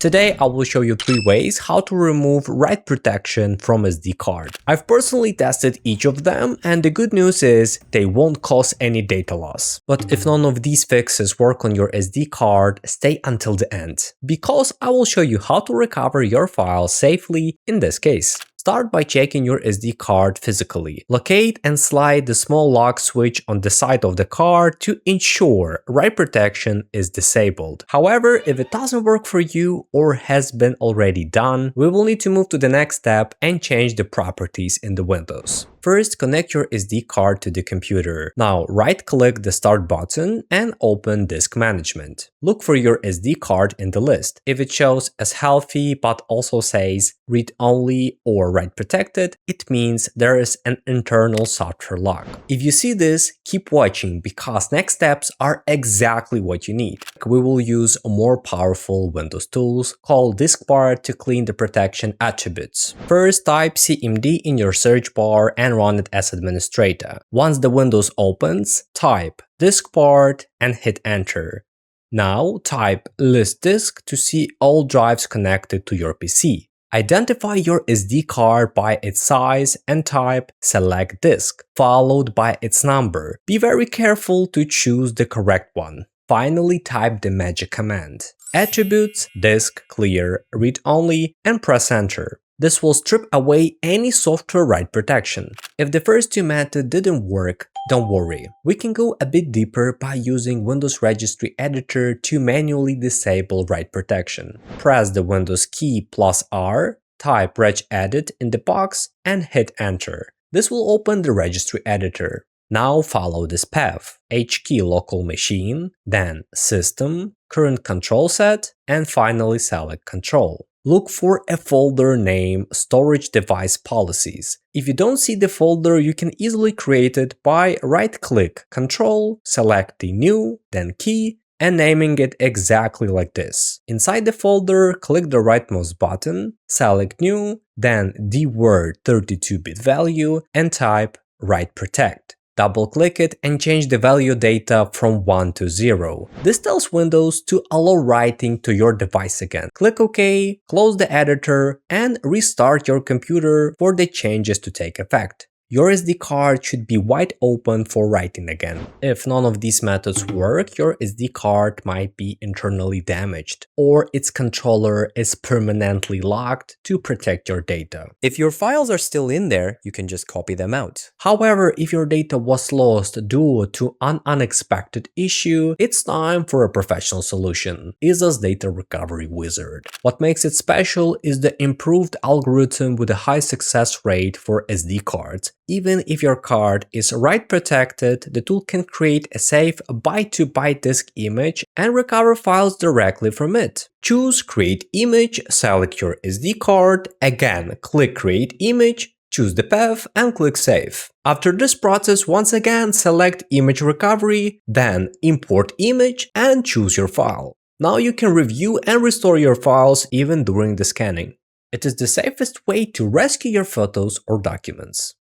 Today I will show you 3 ways how to remove write protection from SD card. I've personally tested each of them and the good news is they won't cause any data loss. But if none of these fixes work on your SD card, stay until the end, because I will show you how to recover your files safely in this case. Start by checking your SD card physically. Locate and slide the small lock switch on the side of the card to ensure write protection is disabled. However, if it doesn't work for you or has been already done, we will need to move to the next step and change the properties in the windows. First, connect your SD card to the computer. Now, right-click the Start button and open Disk Management. Look for your SD card in the list. If it shows as healthy but also says read-only or write-protected, it means there is an internal software lock. If you see this, keep watching because next steps are exactly what you need. We will use more powerful Windows tools called Diskpart to clean the protection attributes. First, type CMD in your search bar and run it as administrator. Once the Windows opens, type Diskpart and hit enter. Now type list disk to see all drives connected to your PC. Identify your SD card by its size and type select disk, followed by its number. Be very careful to choose the correct one. Finally, type the magic command. Attributes, disk, clear, read only, and press enter. This will strip away any software write protection. If the first 2 methods didn't work, don't worry. We can go a bit deeper by using Windows Registry Editor to manually disable write protection. Press the Windows key +R, type regedit in the box and hit enter. This will open the Registry Editor. Now follow this path: H key local machine, then System, CurrentControlSet, and finally select Control. Look for a folder named StorageDevicePolicies. If you don't see the folder, you can easily create it by right-click Control, select the new, then key, and naming it exactly like this. Inside the folder, click the rightmost button, select New, then the word 32-bit value, and type WriteProtect. Double-click it and change the value data from 1 to 0. This tells Windows to allow writing to your device again. Click OK, close the editor, and restart your computer for the changes to take effect. Your SD card should be wide open for writing again. If none of these methods work, your SD card might be internally damaged, or its controller is permanently locked to protect your data. If your files are still in there, you can just copy them out. However, if your data was lost due to an unexpected issue, it's time for a professional solution: ISO's Data Recovery Wizard. What makes it special is the improved algorithm with a high success rate for SD cards. Even if your card is write protected, the tool can create a safe byte-to-byte disk image and recover files directly from it. Choose Create Image, select your SD card, again click Create Image, choose the path and click Save. After this process, once again select Image Recovery, then Import Image and choose your file. Now you can review and restore your files even during the scanning. It is the safest way to rescue your photos or documents.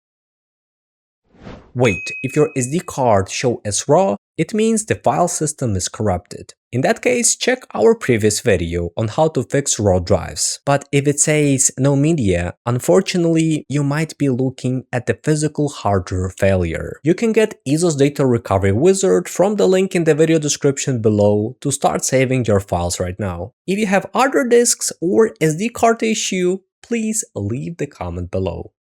Wait, if your SD card shows as RAW, it means the file system is corrupted. In that case, check our previous video on how to fix RAW drives. But if it says no media, unfortunately, you might be looking at the physical hardware failure. You can get ISO's Data Recovery Wizard from the link in the video description below to start saving your files right now. If you have other disks or SD card issue, please leave the comment below.